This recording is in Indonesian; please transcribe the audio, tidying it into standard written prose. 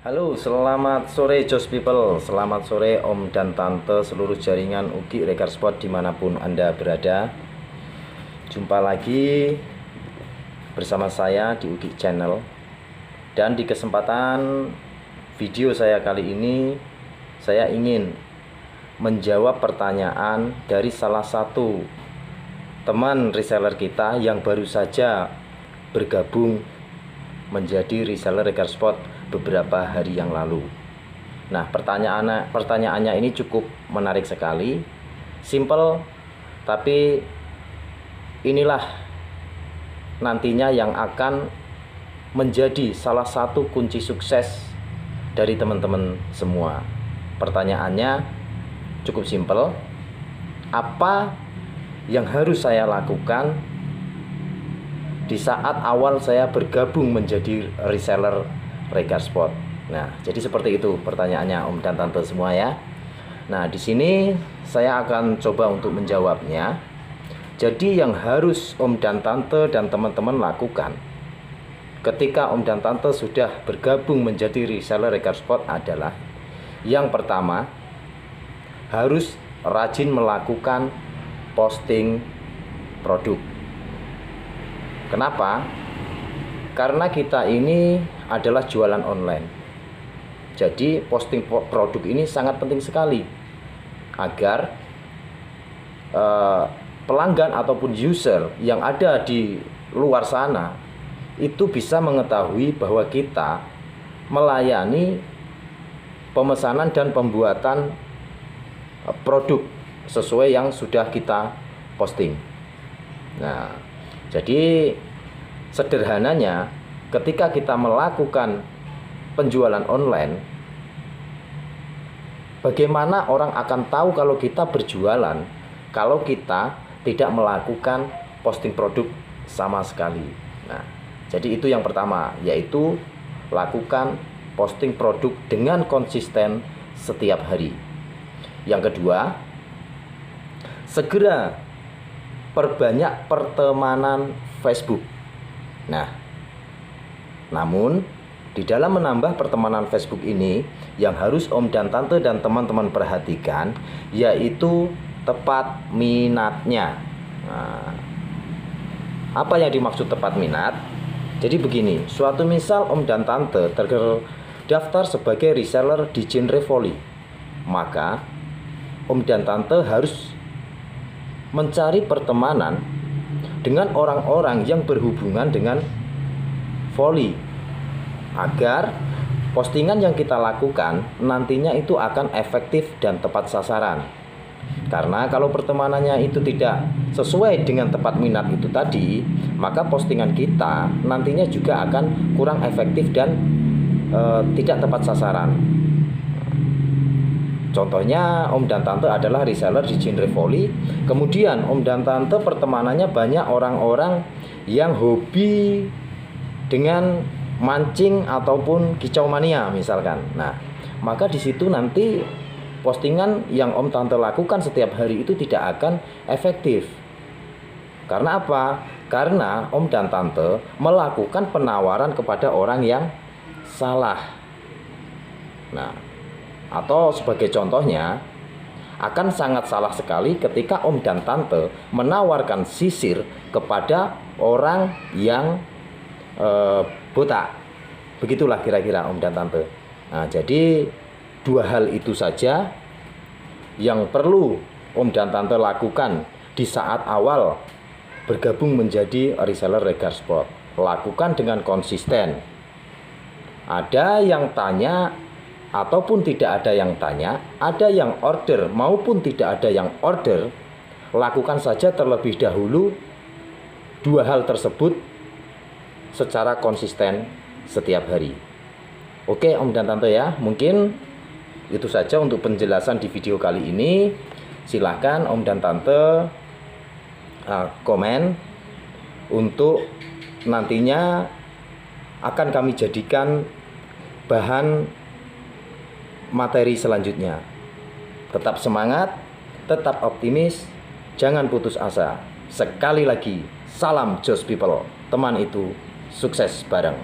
Halo, selamat sore Jos People. Selamat sore Om dan Tante seluruh jaringan Ugi Reker Sport dimanapun Anda berada. Jumpa lagi bersama saya di Ugi Channel. Dan di kesempatan video saya kali ini, saya ingin menjawab pertanyaan dari salah satu teman reseller kita yang baru saja bergabung menjadi reseller Reker Sport beberapa hari yang lalu. Nah, pertanyaannya ini cukup menarik sekali, simple, tapi inilah nantinya yang akan menjadi salah satu kunci sukses dari teman-teman semua. Pertanyaannya cukup simple, apa yang harus saya lakukan di saat awal saya bergabung menjadi reseller Reker Sport? Nah, jadi seperti itu pertanyaannya Om dan Tante semua ya. Nah, di sini saya akan coba untuk menjawabnya. Jadi yang harus Om dan Tante dan teman-teman lakukan ketika Om dan Tante sudah bergabung menjadi reseller Reker Sport adalah yang pertama, harus rajin melakukan posting produk. Kenapa? Karena kita ini adalah jualan online. Jadi posting produk ini sangat penting sekali agar pelanggan ataupun user yang ada di luar sana itu bisa mengetahui bahwa kita melayani pemesanan dan pembuatan produk sesuai yang sudah kita posting. Nah, jadi sederhananya, ketika kita melakukan penjualan online, bagaimana orang akan tahu kalau kita berjualan kalau kita tidak melakukan posting produk sama sekali. Nah, jadi itu yang pertama, yaitu lakukan posting produk dengan konsisten setiap hari. Yang kedua, segera perbanyak pertemanan Facebook. Nah, namun di dalam menambah pertemanan Facebook ini yang harus Om dan Tante dan teman-teman perhatikan, yaitu tepat minatnya. Nah, apa yang dimaksud tepat minat? Jadi begini, suatu misal Om dan Tante terdaftar sebagai reseller di genre volley, maka Om dan Tante harus mencari pertemanan dengan orang-orang yang berhubungan dengan volley, agar postingan yang kita lakukan nantinya itu akan efektif dan tepat sasaran. Karena kalau pertemanannya itu tidak sesuai dengan tepat minat itu tadi, maka postingan kita nantinya juga akan kurang efektif dan tidak tepat sasaran. Contohnya Om dan Tante adalah reseller di genre volley, kemudian Om dan Tante pertemanannya banyak orang-orang yang hobi dengan mancing ataupun kicau mania misalkan. Nah, maka di situ nanti postingan yang Om Tante lakukan setiap hari itu tidak akan efektif. Karena apa? Karena Om dan Tante melakukan penawaran kepada orang yang salah. Nah, atau sebagai contohnya, akan sangat salah sekali ketika Om dan Tante menawarkan sisir kepada orang yang botak. Begitulah kira-kira Om dan Tante. Nah, jadi dua hal itu saja yang perlu Om dan Tante lakukan di saat awal bergabung menjadi reseller Reker Sport. Lakukan dengan konsisten. Ada yang tanya ataupun tidak ada yang tanya, ada yang order maupun tidak ada yang order, lakukan saja terlebih dahulu dua hal tersebut secara konsisten setiap hari. Oke Om dan Tante ya, mungkin itu saja untuk penjelasan di video kali ini. Silahkan Om dan Tante komen untuk nantinya akan kami jadikan bahan materi selanjutnya. Tetap semangat, tetap optimis, jangan putus asa. Sekali lagi, salam Jos People. Teman itu sukses bareng.